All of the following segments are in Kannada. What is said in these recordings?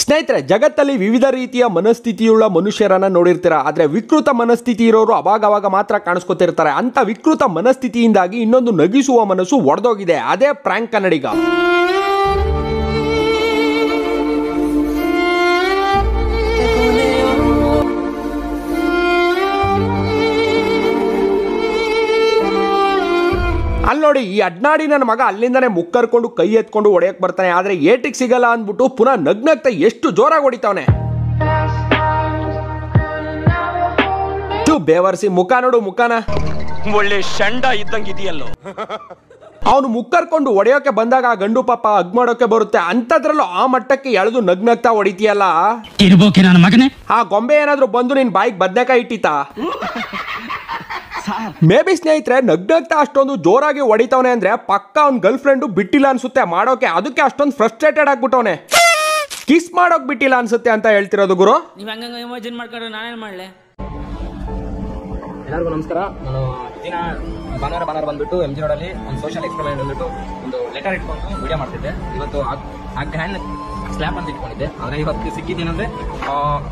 ಸ್ನೇಹಿತರೆ, ಜಗತ್ತಲ್ಲಿ ವಿವಿಧ ರೀತಿಯ ಮನಸ್ಥಿತಿಯುಳ್ಳ ಮನುಷ್ಯರನ್ನ ನೋಡಿರ್ತೀರ. ಆದ್ರೆ ವಿಕೃತ ಮನಸ್ಥಿತಿ ಇರೋರು ಅವಾಗ ಮಾತ್ರ ಕಾಣಿಸ್ಕೊತಿರ್ತಾರೆ. ಅಂತ ವಿಕೃತ ಮನಸ್ಥಿತಿಯಿಂದಾಗಿ ಇನ್ನೊಂದು ನಗಿಸುವ ಮನಸ್ಸು ಒಡೆದೋಗಿದೆ. ಅದೇ ಪ್ರಾಂಕ್ ಕನ್ನಡಿಗ. ಅಲ್ಲಿ ನೋಡಿ, ಈ ಅಡ್ನಾಡಿ ನನ್ನ ಮಗ ಅಲ್ಲಿಂದಾನೆ ಮುಕ್ಕರ್ಕೊಂಡು ಕೈ ಎತ್ಕೊಂಡು ಹೊಡೆಯಕ್ ಬರ್ತಾನೆ. ಆದ್ರೆ ಏಟಿಗೆ ಸಿಗಲ್ಲ ಅಂದ್ಬಿಟ್ಟು ಪುನಃ ನಗ್ನಗ್ತಾ ಎಷ್ಟು ಜೋರಾಗಿ ಹೊಡಿತಾವನೆ. ಬೇವರ್ಸಿ ಮುಖ ನೋಡು, ಮುಖನ ಒಳ್ಳೆ ಶಂಡ ಇದ್ದಂಗಿದೆಯಲ್ಲೋ. ಅವನು ಮುಕ್ಕರ್ಕೊಂಡು ಹೊಡೆಯೋಕೆ ಬಂದಾಗ ಆ ಗಂಡು ಪಾಪ ಹಗ್ ಮಾಡೋಕೆ ಬರುತ್ತೆ. ಅಂತದ್ರಲ್ಲೂ ಆ ಮಟ್ಟಕ್ಕೆ ಎಳೆದು ನಗ್ನಗ್ತಾ ಹೊಡಿತೀಯಲ್ಲ, ಆ ಗೊಂಬೆ ಏನಾದ್ರು ಬಂದು ನಿನ್ ಬಾಯಿಗೆ ಬದ್ನೆಕಾಯಿ ಇಟ್ಟಿತಾ? ಮೇ ಬಿ ಸ್ನೇಹಿತರೆ, ನಗ್ನಗ್ತಾ ಅಷ್ಟೊಂದು ಜೋರಾಗಿ ಹೊಡಿತವನೆ ಅಂದ್ರೆ ಪಕ್ಕ ಅವ್ನ ಗರ್ಲ್ ಫ್ರೆಂಡು ಬಿಟ್ಟಿಲ್ಲ ಅನ್ಸುತ್ತೆ ಮಾಡೋಕೆ. ಅದಕ್ಕೆ ಅಷ್ಟೊಂದು ಫ್ರಸ್ಟ್ರೇಟೆಡ್ ಆಗ್ಬಿಟ್ಟವನೆ. ಕಿಸ್ ಮಾಡೋಕ್ ಬಿಟ್ಟಿಲ್ಲ ಅನ್ಸುತ್ತೆ ಅಂತ ಹೇಳ್ತಿರೋದು ಗುರು. ನೀವು ಹಂಗ ಇಮ್ಯಾಜಿನ್ ಮಾಡ್ಕೊಂಡ್ರೆ ನಾನೇನ್ ಮಾಡ್ಲೆ? ಎಲ್ಲರಿಗೂ ನಮಸ್ಕಾರ. ನಾನು ದಿನ ಭಾನುವಾರ ಬಂದ್ಬಿಟ್ಟು MG ರೋಡಲ್ಲಿ ಒಂದು ಸೋಷಿಯಲ್ ಎಕ್ಸ್ಪೆರಿಮೆಂಟ್ ಬಂದ್ಬಿಟ್ಟು ಒಂದು ಲೆಟರ್ ಇಟ್ಕೊಂಡು ವಿಡಿಯೋ ಮಾಡ್ತಿದ್ದೆ. ಇವತ್ತು ಆ ಹ್ಯಾಂಡ್ ಸ್ಲ್ಯಾಪ್ ಅಂತ ಇಟ್ಕೊಂಡಿದ್ದೆ. ಆದರೆ ಇವತ್ತು ಸಿಕ್ಕಿದ್ದೇನೆಂದ್ರೆ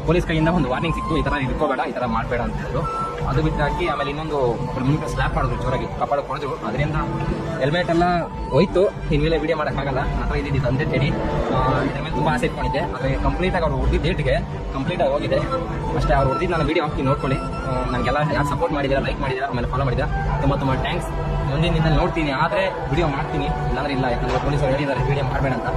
ಪೊಲೀಸ್ ಕೈಯಿಂದ ಒಂದು ವಾರ್ನಿಂಗ್ ಸಿಕ್ತು, ಈ ಥರ ಇಟ್ಕೋಬೇಡ, ಈ ಥರ ಮಾಡಬೇಡ ಅಂತ ಹೇಳಿದ್ರು. ಅದು ಬಿಟ್ಟಾಕಿ ಆಮೇಲೆ ಇನ್ನೊಂದು ಮುಂದೆ ಸ್ಲ್ಯಾಪ್ ಮಾಡಿದ್ರು, ಜೋರಾಗಿ ಕಪಾಳ ಕೊಡಿದ್ರು. ಅದರಿಂದ ಹೆಲ್ಮೆಟ್ ಎಲ್ಲ ಹೋಯ್ತು. ಇನ್ಮೇಲೆ ವಿಡಿಯೋ ಮಾಡೋಕ್ಕಾಗಲ್ಲ, ಅಥವಾ ಇದ್ದಿದ್ದು ಅಂತೆ ತೇಡಿ ಇದ್ರ ಮೇಲೆ ತುಂಬ ಆಸೆ ಇಟ್ಕೊಂಡಿದ್ದೆ. ಆದರೆ ಕಂಪ್ಲೀಟಾಗಿ ಅವ್ರು ಹೊಡೆದಿದ್ದ ಡೇಟ್ಗೆ ಕಂಪ್ಲೀಟಾಗಿ ಹೋಗಿದೆ ಅಷ್ಟೇ. ಅವ್ರು ಹೊಡೆದಿದ್ದು ನಾನು ವಿಡಿಯೋ ಹಾಕಿ ನೋಡ್ಕೊಳ್ಳಿ. ನನಗೆಲ್ಲ ಯಾರು ಸಪೋರ್ಟ್ ಮಾಡಿದ್ದೀರಾ, ಲೈಕ್ ಮಾಡಿದ್ದೀರಾ, ಆಮೇಲೆ ಫಾಲೋ ಮಾಡಿದ್ದೀರಾ, ತುಂಬ ಥ್ಯಾಂಕ್ಸ್. ಮುಂದಿನ ದಿನ ನೋಡ್ತೀನಿ, ಆದರೆ ವಿಡಿಯೋ ಮಾಡ್ತೀನಿ, ಇಲ್ಲಾಂದ್ರೆ ಇಲ್ಲ. ಯಾಕಂದ್ರೆ ಪೊಲೀಸರು ಹೇಳಿದ್ದಾರೆ ವಿಡಿಯೋ ಮಾಡಬೇಡ ಅಂತ.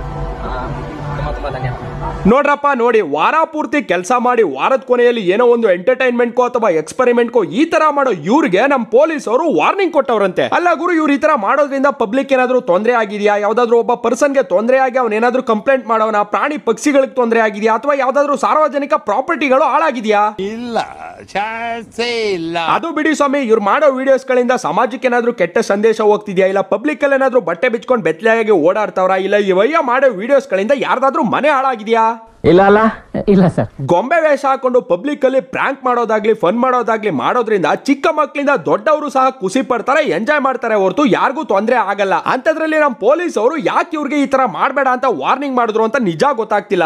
ತುಂಬ ಧನ್ಯವಾದ. ನೋಡ್ರಪ್ಪ, ನೋಡಿ, ವಾರ ಪೂರ್ತಿ ಕೆಲಸ ಮಾಡಿ ವಾರದ ಕೊನೆಯಲ್ಲಿ ಏನೋ ಒಂದು ಎಂಟರ್ಟೈನ್ಮೆಂಟ್ಕೋ ಅಥವಾ ಎಕ್ಸ್ಪೆರಿಮೆಂಟ್ಕೋ ಈ ತರ ಮಾಡೋ ಇವ್ರಿಗೆ ನಮ್ಮ ಪೊಲೀಸರು ವಾರ್ನಿಂಗ್ ಕೊಟ್ಟವ್ರಂತೆ. ಅಲ್ಲ ಗುರು, ಇವ್ರು ಈ ತರ ಮಾಡೋದ್ರಿಂದ ಪಬ್ಲಿಕ್ ಏನಾದ್ರು ತೊಂದರೆ ಆಗಿದೆಯಾ? ಯಾವ್ದಾದ್ರು ಒಬ್ಬ ಪರ್ಸನ್ಗೆ ತೊಂದರೆ ಆಗಿ ಅವನೇನಾದ್ರೂ ಕಂಪ್ಲೇಂಟ್ ಮಾಡೋಣ? ಪ್ರಾಣಿ ಪಕ್ಷಿಗಳಿಗೆ ತೊಂದರೆ ಆಗಿದೆಯಾ? ಅಥವಾ ಯಾವ್ದಾದ್ರು ಸಾರ್ವಜನಿಕ ಪ್ರಾಪರ್ಟಿಗಳು ಹಾಳಾಗಿದೆಯಾ? ಇಲ್ಲ, ಚಾನ್ಸೇ ಇಲ್ಲ. ಅದು ಬಿಡಿ ಸ್ವಾಮಿ, ಇವ್ರು ಮಾಡೋ ವಿಡಿಯೋಸ್ ಗಳಿಂದ ಸಮಾಜಕ್ಕೆ ಏನಾದ್ರು ಕೆಟ್ಟ ಸಂದೇಶ ಹೋಗ್ತಿದ್ಯಾ? ಇಲ್ಲ ಪಬ್ಲಿಕ್ ಅಲ್ಲಿ ಏನಾದ್ರು ಬಟ್ಟೆ ಬಿಚ್ಕೊಂಡು ಬೆತ್ತಲೆಯಾಗಿ ಓಡಾಡ್ತಾವ್ರ? ಇಲ್ಲ ಇವಯ್ಯ ಮಾಡೋ ವಿಡಿಯೋಸ್ ಗಳಿಂದ ಯಾರ್ದಾದ್ರೂ ಮನೆ ಹಾಳಾಗಿದ್ಯಾ? ಇಲ್ಲ ಸರ್. ಗೊಂಬೆ ವೇಷ ಹಾಕೊಂಡು ಪಬ್ಲಿಕ್ ಅಲ್ಲಿ ಪ್ರಾಂಕ್ ಮಾಡೋದಾಗ್ಲಿ ಫನ್ ಮಾಡೋದಾಗ್ಲಿ ಮಾಡೋದ್ರಿಂದ ಚಿಕ್ಕ ಮಕ್ಕಳಿಂದ ದೊಡ್ಡವರು ಸಹ ಖುಷಿ ಪಡ್ತಾರೆ, ಎಂಜಾಯ್ ಮಾಡ್ತಾರೆ ಹೊರತು ಯಾರಿಗೂ ತೊಂದರೆ ಆಗಲ್ಲ. ಅಂತದ್ರಲ್ಲಿ ನಮ್ಮ ಪೊಲೀಸ್ ಅವರು ಯಾಕೆ ಇವ್ರಿಗೆ ಈ ತರ ಮಾಡಬೇಡ ಅಂತ ವಾರ್ನಿಂಗ್ ಮಾಡಿದ್ರು ಅಂತ ನಿಜ ಗೊತ್ತಾಗ್ತಿಲ್ಲ.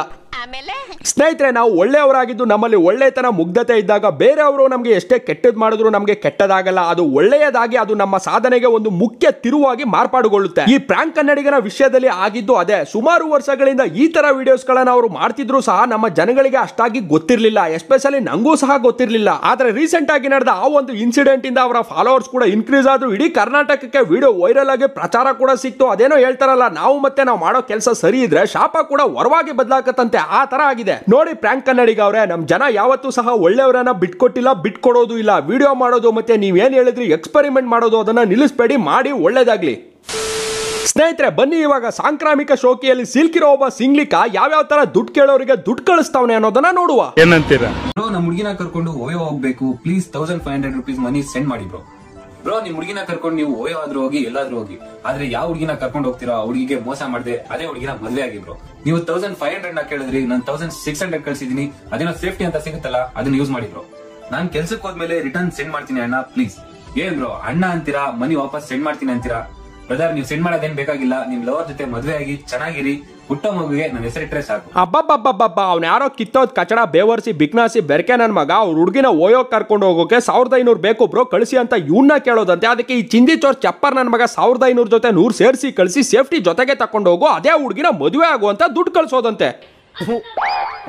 ಸ್ನೇಹಿತರೆ, ನಾವು ಒಳ್ಳೆಯವರಾಗಿದ್ದು ನಮ್ಮಲ್ಲಿ ಒಳ್ಳೆತನ ಮುಗ್ಧತೆ ಇದ್ದಾಗ ಬೇರೆಯವರು ನಮಗೆ ಎಷ್ಟೇ ಕೆಟ್ಟದ್ ಮಾಡಿದ್ರು ನಮಗೆ ಕೆಟ್ಟದಾಗಲ್ಲ. ಅದು ಒಳ್ಳೆಯದಾಗಿ ಅದು ನಮ್ಮ ಸಾಧನೆಗೆ ಒಂದು ಮುಖ್ಯ ತಿರುವಾಗಿ ಮಾರ್ಪಾಡುಗೊಳ್ಳುತ್ತೆ. ಈ ಪ್ರಾಂಕ್ ಕನ್ನಡಿಗನ ವಿಷಯದಲ್ಲಿ ಆಗಿದ್ದು ಅದೇ. ಸುಮಾರು ವರ್ಷಗಳಿಂದ ಈ ತರ ವಿಡಿಯೋಸ್ ಗಳನ್ನ ಅವರು ಮಾಡ್ತಿದ್ರು ಸಹ ನಮ್ಮ ಜನಗಳಿಗೆ ಅಷ್ಟಾಗಿ ಗೊತ್ತಿರಲಿಲ್ಲ, ಎಸ್ಪೆಷಲಿ ನಂಗೂ ಸಹ ಗೊತ್ತಿರಲಿಲ್ಲ. ಆದ್ರೆ ರೀಸೆಂಟ್ ಆಗಿ ನಡೆದ ಆ ಒಂದು ಇನ್ಸಿಡೆಂಟ್ ಇಂದ ಅವರ ಫಾಲೋವರ್ಸ್ ಕೂಡ ಇನ್ಕ್ರೀಸ್ ಆದ್ರು. ಇಡೀ ಕರ್ನಾಟಕಕ್ಕೆ ವಿಡಿಯೋ ವೈರಲ್ ಆಗಿ ಪ್ರಚಾರ ಕೂಡ ಸಿಕ್ತು. ಅದೇನೋ ಹೇಳ್ತಾರಲ್ಲ, ನಾವು ಮಾಡೋ ಕೆಲಸ ಸರಿ ಇದ್ರೆ ಶಾಪ ಕೂಡ ವರವಾಗಿ ಬದಲಾಗತ್ತಂತೆ. ಆ ತರ ಆಗಿದೆ ನೋಡಿ ಪ್ರಾಂಕ್ ಕನ್ನಡಿಗ ಅವರೇ. ನಮ್ ಜನ ಯಾವತ್ತೂ ಸಹ ಒಳ್ಳೆಯವರನ್ನ ಬಿಟ್ಕೊಟ್ಟಿಲ್ಲ, ಬಿಟ್ಕೊಡೋದು ಇಲ್ಲ. ವಿಡಿಯೋ ಮಾಡೋದು ಮತ್ತೆ ನೀವೇನ್ ಹೇಳಿದ್ರಿ ಎಕ್ಸ್ಪೆರಿಮೆಂಟ್ ಮಾಡೋದು ಅದನ್ನ ನಿಲ್ಲಿಸಬೇಡಿ, ಮಾಡಿ ಒಳ್ಳೇದಾಗ್ಲಿ. ಸ್ನೇಹಿತರೆ, ಬನ್ನಿ ಇವಾಗ ಸಾಂಕ್ರಾಮಿಕ ಶೋಕಿಯಲ್ಲಿ ಸಿಲ್ಕಿರೋ ಒಬ್ಬ ಸಿಂಗ್ಲಿಕ ಯಾವ್ಯಾವ ತರ ದುಡ್ಡು ಕೇಳೋರಿಗೆ ದುಡ್ಡು ಕಳಿಸ್ತಾವನೆ ಅನ್ನೋದನ್ನ ನೋಡುವ. ಏನಂತೀರಾ? ನಮ್ಮ ಹುಡುಗಿನ ಕರ್ಕೊಂಡು ಓಯೋ ಹೋಗ್ಬೇಕು, ಪ್ಲೀಸ್ 1500 rupees ಮನಿ ಸೆಂಡ್ ಮಾಡಿ ಬ್ರೋ. ನಿಮ್ ಹುಡುಗಿನ ಕರ್ಕೊಂಡು ನೀವು ಓಯೋ ಆದ್ರೂ ಹೋಗಿ, ಎಲ್ಲಾದ್ರೂ ಹೋಗಿ. ಆದ್ರೆ ಯಾವ ಹುಡುಗಿನ ಕರ್ಕೊಂಡು ಹೋಗ್ತೀರಾ ಆ ಹುಡುಗಿಗೆ ಮೋಸ ಮಾಡದೆ ಅದೇ ಹುಡುಗಿನ ಮದ್ವೆ ಆಗಿ ಬ್ರೋ. ನೀವು 1500 ನ ಕೇಳಿದ್ರಿ, ನಾನು 1600 ಕಳ್ಸಿದೀನಿ. ಅದೇನೋ ಸೇಫ್ಟಿ ಅಂತ ಸಿಗುತ್ತಲ್ಲ, ಅದನ್ನ ಯೂಸ್ ಮಾಡಿ ಬ್ರೋ. ನಾನ್ ಕೆಲ್ಸಕ್ಕೆ ಹೋದ್ಮೇಲೆ ರಿಟರ್ನ್ ಸೆಂಡ್ ಮಾಡ್ತೀನಿ ಅಣ್ಣ, ಪ್ಲೀಸ್. ಏನ್ ಬ್ರೋ ಅಣ್ಣ ಅಂತೀರಾ, ಮನಿ ವಾಪಸ್ ಸೆಂಡ್ ಮಾಡ್ತೀನಿ ಅಂತೀರಾ? ಬ್ರದರ್, ನೀವು ಸೆಂಡ್ ಮಾಡೋದೇನ್ ಬೇಕಾಗಿಲ್ಲ. ನಿಮ್ ಲವರ್ ಜೊತೆ ಮದ್ವೆ ಆಗಿ ಚೆನ್ನಾಗಿರಿ, ಪುಟ್ಟ ಮಗುಗೆ ನನ್ನ ಹೆಸರಿಟ್ರೆ ಸಾಕು. ಅಬ್ಬಬ್ಬಬ್ಬಬ್ಬ, ಅವ್ನ ಯಾರೋ ಕಿತ್ತೋದ್ ಕಚಡ ಬೇವರ್ಸಿ ಬಿಕ್ನಾಸಿ ಬೆರ್ಕೆ ನನ್ ಮಗ ಅವ್ರ ಹುಡುಗಿನ ಓಯೋ ಕರ್ಕೊಂಡು ಹೋಗೋಕೆ 1500 ಬೇಕು ಬ್ರೋ ಕಳಿಸಿ ಅಂತ ಇವನ್ನ ಕೇಳೋದಂತೆ. ಅದಕ್ಕೆ ಈ ಚಿಂದಿ ಚೋರ್ ಚಪ್ಪರ್ ನನ್ ಮಗ 1500 ಜೊತೆ 100 ಸೇರಿಸಿ ಕಳಿಸಿ ಸೇಫ್ಟಿ ಜೊತೆಗೆ ತಕೊಂಡು ಹೋಗೋ, ಅದೇ ಹುಡುಗಿನ ಮದುವೆ ಆಗುವಂತ ದುಡ್ಡು ಕಳಿಸೋದಂತೆ.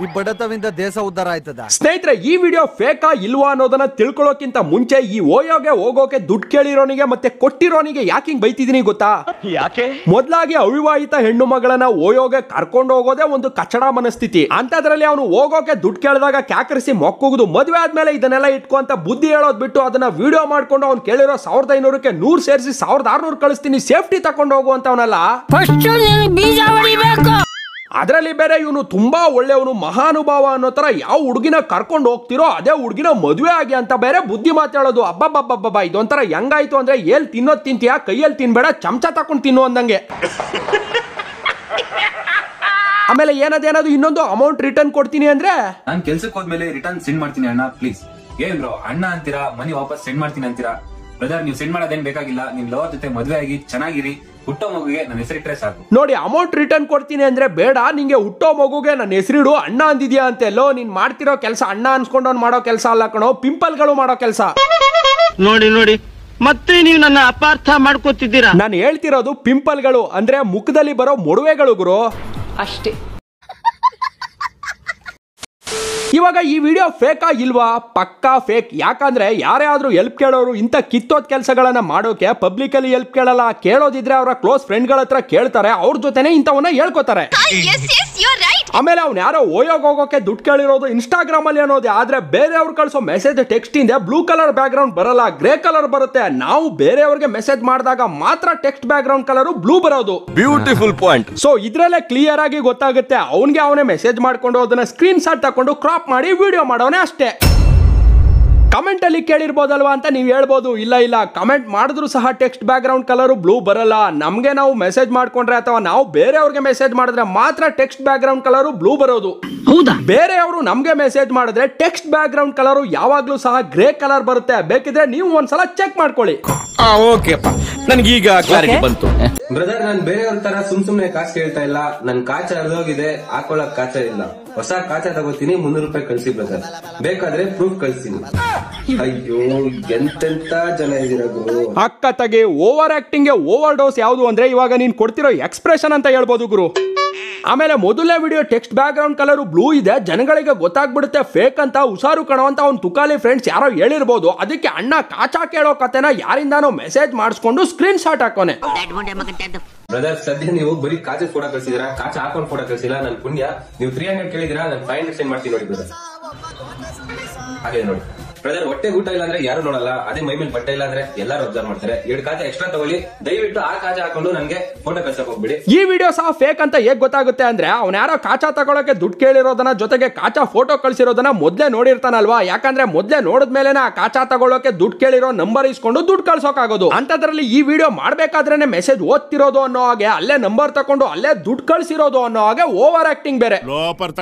ಈ ಬಡತವಿಂದ ದೇಶ ಉದ್ಧಾರ ಆಯ್ತದ. ಸ್ನೇಹಿತರೆ, ಈ ವಿಡಿಯೋ ಫೇಕಾ ಇಲ್ವಾ ಅನ್ನೋದನ್ನ ತಿಳ್ಕೊಳ್ಳೋಕ್ಕಿಂತ ಮುಂಚೆ ಈ ಓಯೋಗೆ ಹೋಗೋಕೆ ದುಡ್ಡು ಕೇಳಿರೋನಿಗೆ ಮತ್ತೆ ಕೊಟ್ಟಿರೋನಿಗೆ ಯಾಕೆ ಹಿಂಗ್ ಬೈತಿದೀನಿ ಗೊತ್ತಾ? ಯಾಕೆ? ಮೊದ್ಲಾಗಿ ಅವಿವಾಹಿತ ಹೆಣ್ಣು ಮಗಳನ್ನ ಓಯೋಗೆ ಕರ್ಕೊಂಡು ಹೋಗೋದೇ ಒಂದು ಕಚಡ ಮನಸ್ಥಿತಿ. ಅಂತದ್ರಲ್ಲಿ ಅವನು ಹೋಗೋಕೆ ದುಡ್ಡು ಕೇಳಿದಾಗ ಕ್ಯಾಕರಿಸಿ ಮೊಕ್ಕುಗುದು. ಮದ್ವೆ ಆದ್ಮೇಲೆ ಇದನ್ನೆಲ್ಲ ಇಟ್ಕೊಂತ ಬುದ್ಧಿ ಹೇಳೋದ್ ಬಿಟ್ಟು ಅದನ್ನ ವಿಡಿಯೋ ಮಾಡ್ಕೊಂಡು ಅವ್ನು ಕೇಳಿರೋ 1500ಕ್ಕೆ 100 ಸೇರಿಸಿ 1600 ಕಳಿಸ್ತೀನಿ, ಸೇಫ್ಟಿ ತಕೊಂಡು ಹೋಗುವಂತವನಲ್ಲ. ಅದರಲ್ಲಿ ಬೇರೆ ಇವನು ತುಂಬಾ ಒಳ್ಳೆಯವನು, ಮಹಾನುಭಾವ ಅನ್ನೋ ತರ ಯಾವ ಹುಡುಗಿನ ಕರ್ಕೊಂಡು ಹೋಗ್ತಿರೋ ಅದೇ ಹುಡುಗಿನ ಮದುವೆ ಆಗಿ ಅಂತ ಬೇರೆ ಬುದ್ಧಿ ಮಾತಾಡೋದು. ಅಬ್ಬಬ್ಬಬ್ಬಬ್ಬ, ಇದೊಂಥರ ಹೆಂಗಾಯ್ತು ಅಂದ್ರೆ ಏಲ್ ತಿನ್ನೋದ್ ತಿಂತೀಯಾ, ಕೈಯಲ್ಲಿ ತಿನ್ಬೇಡ, ಚಮಚ ತಕೊಂಡು ತಿನ್ನು ಅಂದಂಗೆ. ಆಮೇಲೆ ಏನಾದ್ರು ಇನ್ನೊಂದು ಅಮೌಂಟ್ ರಿಟರ್ನ್ ಕೊಡ್ತೀನಿ ಅಂದ್ರೆ, ನಾನ್ ಕೆಲ್ಸಕ್ಕೆ ಹೋದ್ಮೇಲೆ ರಿಟರ್ನ್ ಸೆಂಡ್ ಮಾಡ್ತೀನಿ ಅಣ್ಣ, ಪ್ಲೀಸ್. ಏನ್ ಬ್ರೋ ಅಣ್ಣ ಅಂತೀರಾ, ಮನಿ ವಾಪಸ್ ಸೆಂಡ್ ಮಾಡ್ತೀನಿ ಅಂತೀರಾ? ಬ್ರದರ್, ನೀವು ಸೆಂಡ್ ಮಾಡೋದೇನ್ ಬೇಕಾಗಿಲ್ಲ. ನಿಮ್ ಲವರ್ ಜೊತೆ ಮದ್ವೆ ಆಗಿ ಚೆನ್ನಾಗಿರಿ, ಹುಟ್ಟೋ ಮಗುಗೆ ನನ್ನ ಹೆಸರಿಟ್ರೆ ಸಾಕು. ನೋಡಿ, ಅಮೌಂಟ್ ರಿಟರ್ನ್ ಕೊಡ್ತೀನಿ ಅಂದ್ರೆ ಬೇಡ, ನಿಂಗೆ ಹುಟ್ಟೋ ಮಗುಗೆ ನನ್ನ ಹೆಸರಿಡು ಅಣ್ಣ ಅಂದಿದ್ಯಾ ಅಂತೆಲ್ಲೋ. ನೀನ್ ಮಾಡ್ತಿರೋ ಕೆಲಸ ಅಣ್ಣ ಅನ್ಸ್ಕೊಂಡವ್ನು ಮಾಡೋ ಕೆಲಸ ಅಲ್ಲ ಕಣೋ, ಪಿಂಪಲ್ಗಳು ಮಾಡೋ ಕೆಲಸ. ನೋಡಿ ಮತ್ತೆ ನೀವು ನನ್ನ ಅಪಾರ್ಥ ಮಾಡ್ಕೋತಿದ್ದೀರಾ. ನಾನು ಹೇಳ್ತಿರೋದು ಪಿಂಪಲ್ಗಳು ಅಂದ್ರೆ ಮುಖದಲ್ಲಿ ಬರೋ ಮೊಡವೆಗಳು ಗುರು, ಅಷ್ಟೇ. ಇವಾಗ ಈ ವಿಡಿಯೋ ಫೇಕಾ ಇಲ್ವಾ? ಪಕ್ಕಾ ಫೇಕ್. ಯಾಕಂದ್ರೆ ಯಾರೇ ಆದ್ರೂ ಹೆಲ್ಪ್ ಕೇಳೋರು ಇಂಥ ಕಿತ್ತೋದ್ ಕೆಲಸಗಳನ್ನ ಮಾಡೋಕೆ ಪಬ್ಲಿಕ್ ಅಲ್ಲಿ ಹೆಲ್ಪ್ ಕೇಳಲ್ಲ. ಕೇಳೋದಿದ್ರೆ ಅವರ ಕ್ಲೋಸ್ ಫ್ರೆಂಡ್ ಗಳ ಹತ್ರ ಕೇಳ್ತಾರೆ, ಅವ್ರ ಜೊತೆನೆ ಇಂಥವನ್ನ ಹೇಳ್ಕೊತಾರೆ. ಆಮೇಲೆ ಅವ್ನು ಯಾರೋ ಓಯೋಗ್ ಹೋಗೋಕೆ ದುಡ್ಡು ಕೇಳಿರೋದು ಇನ್ಸ್ಟಾಗ್ರಾಮ್ ಅಲ್ಲಿ ಅನ್ನೋದು. ಆದ್ರೆ ಬೇರೆಯವ್ರು ಕಳ್ಸೋ ಮೆಸೇಜ್ ಟೆಕ್ಸ್ಟ್ ಇಂದ ಬ್ಲೂ ಕಲರ್ ಬ್ಯಾಕ್ ಗ್ರೌಂಡ್ ಬರಲ್ಲ, ಗ್ರೇ ಕಲರ್ ಬರುತ್ತೆ. ನಾವು ಬೇರೆಯವ್ರಿಗೆ ಮೆಸೇಜ್ ಮಾಡಿದಾಗ ಮಾತ್ರ text background colour blue ಬರೋದು. Beautiful point. ಸೊ ಇದ್ರಲ್ಲೇ ಕ್ಲಿಯರ್ ಆಗಿ ಗೊತ್ತಾಗುತ್ತೆ ಅವನ್ಗೆ ಅವನೇ ಮೆಸೇಜ್ ಮಾಡ್ಕೊಂಡು ಅದನ್ನ ಸ್ಕ್ರೀನ್ ಶಾಟ್ ತಕೊಂಡು ಕ್ರಾಪ್ ಮಾಡಿ ವಿಡಿಯೋ ಮಾಡೋನೆ ಅಷ್ಟೇ. ಕಮೆಂಟ್ ಅಲ್ಲಿ ಕೇಳಿರ್ಬೋದಲ್ವಾ ಅಂತ ನೀವು ಹೇಳ್ಬೋದು. ಇಲ್ಲ, ಕಮೆಂಟ್ ಮಾಡಿದ್ರು ಸಹ text background colour blue ಬರಲ್ಲ. ನಮ್ಗೆ ನಾವು ಮೆಸೇಜ್ ಮಾಡ್ಕೊಂಡ್ರೆ ಅಥವಾ ನಾವು ಬೇರೆಯವ್ರಿಗೆ ಮೆಸೇಜ್ ಮಾಡಿದ್ರೆ ಮಾತ್ರ text background colour blue ಬರೋದು. ಹೌದಾ? ಬೇರೆಯವರು ನಮ್ಗೆ ಮೆಸೇಜ್ ಮಾಡಿದ್ರೆ ಟೆಕ್ಸ್ಟ್ ಬ್ಯಾಕ್ ಗ್ರೌಂಡ್ ಕಲರ್ ಯಾವಾಗ್ಲೂ ಸಹ ಗ್ರೇ ಕಲರ್ ಬರುತ್ತೆ. ಬೇಕಿದ್ರೆ ನೀವು ಒಂದ್ಸಲ ಚೆಕ್ ಮಾಡ್ಕೊಳ್ಳಿ. ಓಕೆಪ್ಪ, ನನ್ಗೀಗ ಕ್ಲಾರಿಟಿ ಬಂತು. ಬ್ರದರ್, ನಾನು ಬೇರೆಯವ್ರ ತರ ಸುಮ್ನೆ ಕಾಸು ಕೇಳ್ತಾ ಇಲ್ಲ. ನನ್ ಕಾಚ ಹರಿದೋಗಿದೆ, ಹಾಕೊಳಕ್ ಕಾಚ ಇಲ್ಲ. ಹೊಸ ಕಾಚ ತಗೋತೀನಿ, 300 ರೂಪಾಯಿ ಕಳ್ಸಿ ಬ್ರದರ್. ಬೇಕಾದ್ರೆ ಪ್ರೂಫ್ ಕಳ್ಸಿನಿ. ಅಯ್ಯೋ, ಎಂತೆಂತ ಜನ ಇದೀರ ಗುರು. ಅಕ್ಕ ತಗೆ ಓವರ್ ಆಕ್ಟಿಂಗ್ ಗೆ ಓವರ್ ಡೋಸ್ ಯಾವುದು ಅಂದ್ರೆ ಇವಾಗ ನೀನ್ ಕೊಡ್ತಿರೋ ಎಕ್ಸ್ಪ್ರೆಷನ್ ಅಂತ ಹೇಳ್ಬೋದು ಗುರು. ಆಮೇಲೆ ಮೊದಲನೇ video text background colour blue ಇದೆ, ಜನಗಳಿಗೆ ಗೊತ್ತಾಗ್ಬಿಡುತ್ತೆ ಫೇಕ್ ಅಂತ. ಹುಷಾರು ಕಣೋ ಅಂತ ಅವ್ನು ತುಕಾಲಿ ಫ್ರೆಂಡ್ಸ್ ಯಾರೋ ಹೇಳಿರ್ಬೋದು. ಅದಕ್ಕೆ ಅಣ್ಣ ಕಾಚಾ ಕೇಳೋ ಕತೆನ ಯಾರಿಂದಾನೋ ಮೆಸೇಜ್ ಮಾಡಿಸ್ಕೊಂಡು ಸ್ಕ್ರೀನ್ ಶಾಟ್ ಹಾಕೋನೆ. ಬ್ರದರ್, ಸದ್ಯ ನೀವು ಬರೀ ಕಾಚ ಫೋಟೋ ಕಳ್ಸಿದಿರಾ, ಕಾಚ ಹಾಕೊಂಡ್ ಫೋಟೋ ಕಳ್ಸಿಲ್ಲ. ನನ್ ಪುಣ್ಯ. ನೀವು 300 ಕೇಳಿದಿರಾ, ನಾನು 500 ಸೆಂಡ್ ಮಾಡ್ತೀನಿ ನೋಡಿ ಬ್ರದರ್. ಹಾಗೆ ನೋಡಿ ಬ್ರದರ್, ಹೊಟ್ಟೆ ಊಟ ಇಲ್ಲ ಅಂದ್ರೆ ಯಾರು ನೋಡಲ್ಲ, ಅದೇ ಮೈ ಮೇಲೆ ಬಟ್ಟೆ ಇಲ್ಲ ಅಂದ್ರೆ ಎಲ್ಲರೂ ಅಬ್ಸರ್ವ್ ಮಾಡ್ತಾರೆ. 2 ಕಾಚ ಎಕ್ಸ್ಟ್ರಾ ತಗೊಳ್ಳಿ, ದಯವಿಟ್ಟು ಆ ಕಾಚ ಹಾಕೊಂಡು ನನ್ಗೆ ಫೋಟೋ ಕಳ್ಸಕ್ ಹೋಗ್ಬಿಡಿ. ಈ ವಿಡಿಯೋ ಸಹ ಫೇಕ್ ಅಂತ ಹೇಗ್ ಗೊತ್ತಾಗುತ್ತೆ ಅಂದ್ರೆ ಅವ್ನ ಯಾರೋ ಕಾಚಾ ತಗೊಳಕ್ಕೆ ದುಡ್ಡು ಕೇಳಿರೋದನ್ನ ಜೊತೆಗೆ ಕಾಚಾ ಫೋಟೋ ಕಳ್ಸಿರೋದನ್ನ ಮೊದ್ಲೇ ನೋಡಿರ್ತಾನಲ್ವಾ. ಯಾಕಂದ್ರೆ ಮೊದ್ಲೇ ನೋಡಿದ್ಮೇಲೆ ಆ ಕಾಚಾ ತಗೊಳಕ್ಕೆ ದುಡ್ಡು ಕೇಳಿರೋ ನಂಬರ್ ಇಸ್ಕೊಂಡು ದುಡ್ಡು ಕಳ್ಸೋಕಾಗೋದು. ಅಂತದ್ರಲ್ಲಿ ಈ ವಿಡಿಯೋ ಮಾಡ್ಬೇಕಾದ್ರೇನೆ ಮೆಸೇಜ್ ಓದ್ತಿರೋದು ಅನ್ನೋ ಹಾಗೆ, ಅಲ್ಲೇ ನಂಬರ್ ತಕೊಂಡು ಅಲ್ಲೇ ದುಡ್ಡು ಕಳ್ಸಿರೋದು ಅನ್ನೋ ಹಾಗೆ ಓವರ್ ಆಕ್ಟಿಂಗ್ ಬೇರೆ.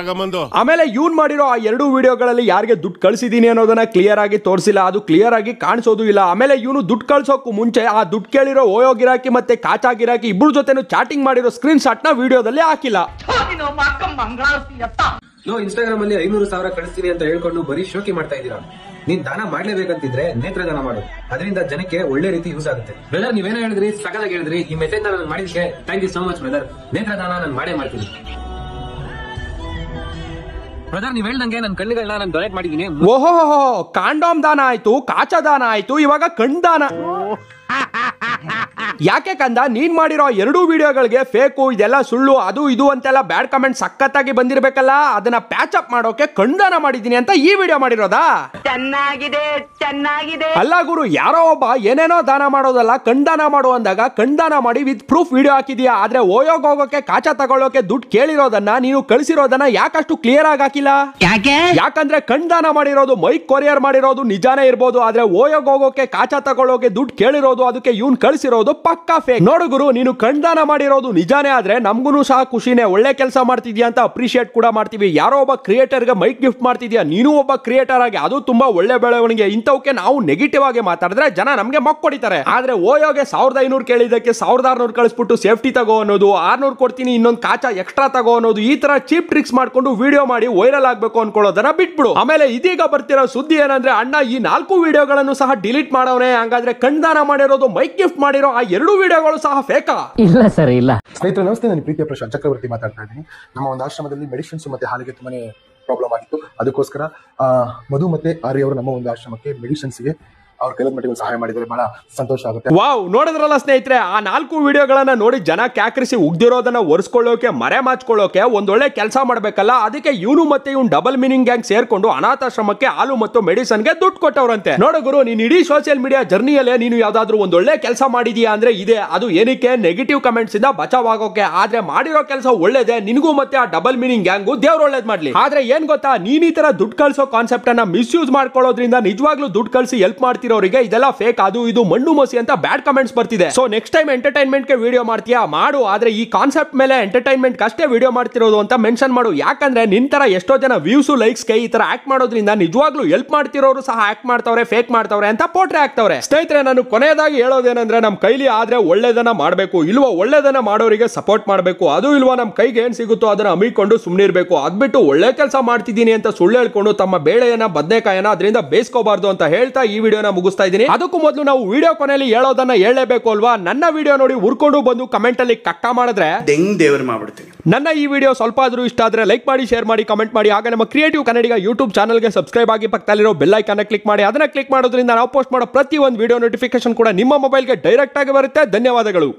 ಆಮೇಲೆ ಇವ್ನ್ ಮಾಡಿರೋ ಆ 2 ವಿಡಿಯೋಗಳಲ್ಲಿ ಯಾರಿಗೆ ದುಡ್ಡು ಕಳ್ಸಿದೀನಿ ಅನ್ನೋದನ್ನ ಕ್ಲಿಯರ್ ಆಗಿ ತೋರಿಸಿಲ್ಲ, ಅದು ಕ್ಲಿಯರ್ ಆಗಿ ಕಾಣಿಸೋದು ಇಲ್ಲ. ಆಮೇಲೆ ಇವನು ದುಡ್ಡು ಕಳ್ಸೋಕು ಮುಂಚೆ ಆ ದುಡ್ಡು ಕೇಳಿರೋ ಓಯೋ ಗಿರಾಕಿ ಮತ್ತೆ ಕಾಚಾ ಗಿರಾಕಿ ಇಬ್ರು ಜೊತೆನೂ ಚಾಟಿಂಗ್ ಮಾಡಿರೋ ಸ್ಕ್ರೀನ್ ಶಾಟ್ ನ ವಿಡಿಯೋದಲ್ಲಿ ಹಾಕಿಲ್ಲ. ಇನ್ಸ್ಟಾಗ್ರಾಮ್ ಅಲ್ಲಿ 500,000 ಕಳಿಸ್ತೀನಿ ಅಂತ ಹೇಳ್ಕೊಂಡು ಬರೀ ಶೋಕಿ ಮಾಡ್ತಾ ಇದ್ದೀರಾ. ನೀನ್ ದಾನ ಮಾಡ್ಲೇಬೇಕಂತಿದ್ರೆ ನೇತ್ರದಾನ ಮಾಡು, ಅದರಿಂದ ಜನಕ್ಕೆ ಒಳ್ಳೆ ರೀತಿ ಯೂಸ್ ಆಗುತ್ತೆ. ಬ್ರದರ್, ನೀವೇನೋ ಹೇಳಿದ್ರಿ, ಸಕಲಾಗಿ ಹೇಳಿದ್ರಿ. ಈ ಮೆಸೇಜ್ ನಾನು ಮಾಡಿದ್ಕೆ thank you so much brother. ನೇತ್ರದಾನ ನಾನು ಮಾಡೇ ಮಾಡ್ತೀನಿ ಬ್ರದರ್. ನೀವ್ ಹೇಳ್ದಂಗೆ ನನ್ನ ಕಣ್ಣುಗಳನ್ನ ನಾನು ಡೊನೇಟ್ ಮಾಡಿದೀನಿ. ಓಹೋ, ಕಾಂಡೋಮ್ ದಾನ ಆಯ್ತು, ಕಾಚಾ ದಾನ ಆಯ್ತು, ಇವಾಗ ಕಣ್ದಾನ. ಯಾಕೆ ಕಂದ, ನೀನ್ ಮಾಡಿರೋ 2 ವಿಡಿಯೋಗಳಿಗೆ ಫೇಕು, ಇದೆಲ್ಲ ಸುಳ್ಳು, ಅದು ಇದು ಅಂತೆಲ್ಲ ಬ್ಯಾಡ್ ಕಮೆಂಟ್ ಸಖತ್ತಾಗಿ ಬಂದಿರ್ಬೇಕಲ್ಲ, ಅದನ್ನ ಪ್ಯಾಚ್ ಅಪ್ ಮಾಡೋಕೆ ಕಣ್ದಾನ ಮಾಡಿದೀನಿ ಅಂತ ಈ ವಿಡಿಯೋ ಮಾಡಿರೋದಾ? ಚೆನ್ನಾಗಿದೆ. ಅಲ್ಲ ಗುರು, ಯಾರೋ ಒಬ್ಬ ಏನೇನೋ ದಾನ ಮಾಡೋದಲ್ಲ, ಕಣ್ದಾನ ಮಾಡು ಅಂದಾಗ ಕಣ್ದಾನ ಮಾಡಿ ವಿತ್ ಪ್ರೂಫ್ ವಿಡಿಯೋ ಹಾಕಿದ್ಯಾ. ಆದ್ರೆ ಓಯೋಗ್ ಹೋಗೋಕೆ ಕಾಚಾ ತಗೊಳ್ಳೋಕೆ ದುಡ್ಡು ಕೇಳಿರೋದನ್ನ ನೀನು ಕಳಿಸಿರೋದನ್ನ ಯಾಕಷ್ಟು ಕ್ಲಿಯರ್ ಆಗಿ ಹಾಕಿಲ್ಲ? ಯಾಕಂದ್ರೆ ಕಣ್ದಾನ ಮಾಡಿರೋದು ಮೈಕ್ ಕೊರಿಯರ್ ಮಾಡಿರೋದು ನಿಜಾನೇ ಇರ್ಬೋದು, ಆದ್ರೆ ಓಯೋಗ್ ಹೋಗೋಕೆ ಕಾಚಾ ತಗೊಳ್ಳೋಕೆ ದುಡ್ಡು ಕೇಳಿರೋದು, ಅದಕ್ಕೆ ಇವ್ನ್ ಕಳಿಸಿರೋದು ಪಕ್ಕಾ ಫೇಕ್. ನೋಡು ಗುರು, ನೀನು ಕಣ್ದಾನ ಮಾಡಿರೋದು ನಿಜಾನೇ ಆದ್ರೆ ನಮ್ಗೂ ಸಹ ಖುಷಿನೇ. ಒಳ್ಳೆ ಕೆಲಸ ಮಾಡ್ತಿದ್ಯಾ ಅಂತ ಅಪ್ರಿಶಿಯೇಟ್ ಕೂಡ ಮಾಡ್ತೀವಿ. ಯಾರೋ ಒಬ್ಬ ಕ್ರಿಯೇಟರ್ ಗೆ ಮೈಕ್ ಗಿಫ್ಟ್ ಮಾಡ್ತಿದ್ಯಾ, ನೀನು ಒಬ್ಬ ಕ್ರಿಯೇಟರ್ ಆಗಿ, ಅದು ತುಂಬಾ ಒಳ್ಳೆ ಬೆಳವಣಿಗೆ. ಇಂಥವಕ್ಕೆ ನಾವು ನೆಗೆಟಿವ್ ಆಗಿ ಮಾತಾಡಿದ್ರೆ ಜನ ನಮ್ಗೆ ಮೊಕ್ಕ ಹೊಡಿತಾರೆ. ಆದ್ರೆ ಓಯೋಗೆ 1500 ಕೇಳಿದಕ್ಕೆ 1600 ಕಳಿಸ್ಬಿಟ್ಟು ಸೇಫ್ಟಿ ತಗೋ ಅನ್ನೋದು, 600 ಕೊಡ್ತೀನಿ ಇನ್ನೊಂದು ಕಾಚಾ ಎಕ್ಸ್ಟ್ರಾ ತಗೋ ಅನ್ನೋದು, ಈ ತರ ಚೀಪ್ ಟ್ರಿಕ್ಸ್ ಮಾಡ್ಕೊಂಡು ವಿಡಿಯೋ ಮಾಡಿ ವೈರಲ್ ಆಗ್ಬೇಕು ಅನ್ಕೊಳ್ಳೋದನ್ನ ಬಿಟ್ಬಿಡು. ಆಮೇಲೆ ಇದೀಗ ಬರ್ತಿರೋ ಸುದ್ದಿ ಏನಂದ್ರೆ ಅಣ್ಣ ಈ 4 ವಿಡಿಯೋಗಳನ್ನು ಸಹ ಡಿಲೀಟ್ ಮಾಡವನೇ. ಹಂಗಾದ್ರೆ ಕಣ್ದಾನ ಮಾಡಿರೋದು, ಮೈಕ್ ಗಿಫ್ಟ್ ಮಾಡಿರೋ ಆ 2 ವಿಡಿಯೋಗಳು ಸಹ ಫೇಕಾ? ಇಲ್ಲ ಸರ್, ಇಲ್ಲ. ಸ್ನೇಹಿತರೆ ನಮಸ್ತೆ, ನಾನು ಪ್ರೀತಿಯ ಪ್ರಶಾಂತ್ ಚಕ್ರವರ್ತಿ ಮಾತಾಡ್ತಾ ಇದ್ದೀನಿ. ನಮ್ಮ ಒಂದು ಆಶ್ರಮದಲ್ಲಿ ಮೆಡಿಸಿನ್ಸ್ ಮತ್ತೆ ಹಾಲಿಗೆ ತುಂಬಾನೇ ಪ್ರಾಬ್ಲಮ್ ಆಗಿತ್ತು. ಅದಕ್ಕೋಸ್ಕರ ಮಧು ಮತ್ತೆ ಆರ್ಯ ಅವರು ನಮ್ಮ ಒಂದು ಆಶ್ರಮಕ್ಕೆ ಮೆಡಿಸಿನ್ಸ್ಗೆ ಅವ್ರ ಕೈಲ ಮಟ್ಟಿಗೆ ಸಹಾಯ ಮಾಡಿದರೆ ಬಹಳ ಸಂತೋಷ ಆಗುತ್ತೆ. ವಾವ್, ನೋಡಿದ್ರಲ್ಲ ಸ್ನೇಹಿತರೆ, ಆ 4 ವಿಡಿಯೋಗಳನ್ನ ನೋಡಿ ಜನ ಕ್ಯಾಕ್ರಿಸಿ ಉಗ್ದಿರೋದನ್ನ ಒರೆಸ್ಕೊಳ್ಳೋಕೆ, ಮರೆ ಮಾಚ್ಕೊಳ್ಳೋಕೆ ಒಂದೊಳ್ಳೆ ಕೆಲಸ ಮಾಡ್ಬೇಕಲ್ಲ. ಅದಕ್ಕೆ ಇವನು ಮತ್ತೆ ಇವ್ನು ಡಬಲ್ ಮೀನಿಂಗ್ ಗ್ಯಾಂಗ್ ಸೇರ್ಕೊಂಡು ಅನಾಥಾಶ್ರಮಕ್ಕೆ ಹಾಲು ಮತ್ತು ಮೆಡಿಸನ್ಗೆ ದುಡ್ಡು ಕೊಟ್ಟವ್ರಂತೆ. ನೋಡು ಗುರು, ನೀನ್ ಇಡೀ ಸೋಷಿಯಲ್ ಮೀಡಿಯಾ ಜರ್ನಿಯಲ್ಲೇ ನೀನು ಯಾವ್ದಾದ್ರು ಒಂದೊಳ್ಳೆ ಕೆಲಸ ಮಾಡಿದೀಯಾ ಅಂದ್ರೆ ಇದೆ. ಅದು ಏನಕ್ಕೆ? ನೆಗೆಟಿವ್ ಕಮೆಂಟ್ಸ್ ಇಂದ ಬಚಾವ್ ಆಗೋಕೆ. ಆದ್ರೆ ಮಾಡಿರೋ ಕೆಲಸ ಒಳ್ಳೇದೇ, ನಿನಗೂ ಮತ್ತೆ ಆ ಡಬಲ್ ಮೀನಿಂಗ್ ಗ್ಯಾಂಗು ದೇವ್ರ ಒಳ್ಳೇದ್ ಮಾಡ್ಲಿ. ಆದ್ರೆ ಏನ್ ಗೊತ್ತಾ, ನೀನ್ ಈ ತರ ದುಡ್ಡು ಕಳ್ಸೋ ಕಾನ್ಸೆಪ್ಟ್ ಅನ್ನ ಮಿಸ್ಯೂಸ್ ಮಾಡ್ಕೊಳ್ಳೋದ್ರಿಂದ ನಿಜವಾಗ್ಲೂ ದುಡ್ಡು ಕಳ್ಸಿ ಹೆಲ್ಪ್ ಮಾಡ್ತೀರಾ ಮಾಡ್ತಿರೋರಿಗೆ ಇದೆಲ್ಲ ಫೇಕ್, ಅದು ಇದು ಮಣ್ಣು ಮಸಿ ಅಂತ ಬ್ಯಾಡ್ ಕಮೆಂಟ್ಸ್ ಬರ್ತಿದೆ. ಸೊ ನೆಕ್ಸ್ಟ್ ಟೈಮ್ ಎಂಟರ್ಟೈನ್ಮೆಂಟ್ ಗೆ ವಿಡಿಯೋ ಮಾಡ್ತೀಯಾ ಮಾಡು, ಆದ್ರೆ ಈ ಕಾನ್ಸೆಪ್ಟ್ ಮೇಲೆ ಎಂಟರ್ಟೈನ್ಮೆಂಟ್ ಅಷ್ಟೇ ವಿಡಿಯೋ ಮಾಡ್ತಿರೋದು ಅಂತ ಮೆನ್ಷನ್ ಮಾಡು. ಯಾಕಂದ್ರೆ ನಿನ್ ತರ ಎಷ್ಟೋ ಜನ ವ್ಯೂಸ್ ಲೈಕ್ಸ್ ಗೆ ಈ ತರ ಆಕ್ಟ್ ಮಾಡೋದ್ರಿಂದ ನಿಜವಾಗ್ಲೂ ಹೆಲ್ಪ್ ಮಾಡ್ತಿರೋರು ಸಹ ಆಕ್ಟ್ ಮಾಡ್ತಾವ್ರೆ, ಫೇಕ್ ಮಾಡ್ತಾವ್ರೆ ಅಂತ ಪೋಟ್ರೆ ಆಗ್ತಾವ್ರೆ. ಸ್ನೇಹಿತರೆ, ನಾನು ಕೊನೆಯದಾಗಿ ಹೇಳೋದೇನಂದ್ರೆ ನಮ್ ಕೈಲಿ ಆದ್ರೆ ಒಳ್ಳೇದನ್ನ ಮಾಡಬೇಕು, ಇಲ್ವಾ ಒಳ್ಳೇದನ್ನ ಮಾಡೋರಿಗೆ ಸಪೋರ್ಟ್ ಮಾಡಬೇಕು. ಅದು ಇಲ್ವಾ ನಮ್ ಕೈಗೆ ಏನ್ ಸಿಗುತ್ತೋ ಅದನ್ನ ಅಮ್ಮಿಕೊಂಡು ಸುಮ್ಮನೆ ಇರಬೇಕು. ಅದ್ಬಿಟ್ಟು ಒಳ್ಳೆ ಕೆಲಸ ಮಾಡ್ತಿದ್ದೀನಿ ಅಂತ ಸುಳ್ಳು ಹೇಳ್ಕೊಂಡು ತಮ್ಮ ಬೇಳೆಯನ್ನ ಬದನೆಕಾಯನ ಅದರಿಂದ ಬೇಯಿಸ್ಕೋಬಾರ್ದು ಅಂತ ಹೇಳ್ತಾ ಈ ವಿಡಿಯೋನ ಮುಗಿಸ್ತಾ ಇದ್ದೀನಿ. ಅದಕ್ಕೂ ಮೊದಲು ನಾವು ವಿಡಿಯೋ ಕೊನೆಯಲ್ಲಿ ಹೇಳೋದನ್ನ ಹೇಳಲೇಬೇಕು ಅಲ್ವಾ. ನನ್ನ ವಿಡಿಯೋ ನೋಡಿ ಉರ್ಕೊಂಡು ಬಂದು ಕಮೆಂಟ್ ಅಲ್ಲಿ ಕಕ್ಕ ಮಾಡಿದ್ರೆ ದೇವ್ರ ಮಾಡ್ಬಿಡ್ತೀನಿ. ನನ್ನ ಈ ವಿಡಿಯೋ ಸ್ವಲ್ಪ ಆದ್ರೂ ಇಷ್ಟ ಆದ್ರೆ ಲೈಕ್ ಮಾಡಿ, ಶೇರ್ ಮಾಡಿ, ಕಮೆಂಟ್ ಮಾಡಿ. ಹಾಗೆ ನಮ್ಮ ಕ್ರಿಯೇಟಿವ್ ಕನ್ನಡಿಗ ಯೂಟ್ಯೂಬ್ ಚಾನಲ್ಗೆ ಸಬ್ಸ್ಕ್ರೈಬ್ ಆಗಿ ಪಕ್ಕದಲ್ಲಿರೋ ಬೆಲ್ ಐಕಾನ್ ಕ್ಲಿಕ್ ಮಾಡಿ. ಅದನ್ನ ಕ್ಲಿಕ್ ಮಾಡೋದ್ರಿಂದ ನಾವು ಪೋಸ್ಟ್ ಮಾಡೋ ಪ್ರತಿ ಒಂದು ವಿಡಿಯೋ ನೋಟಿಫಿಕೇಶನ್ ಕೂಡ ನಿಮ್ಮ ಮೊಬೈಲ್ಗೆ ಡೈರೆಕ್ಟ್ ಆಗಿ ಬರುತ್ತೆ. ಧನ್ಯವಾದಗಳು.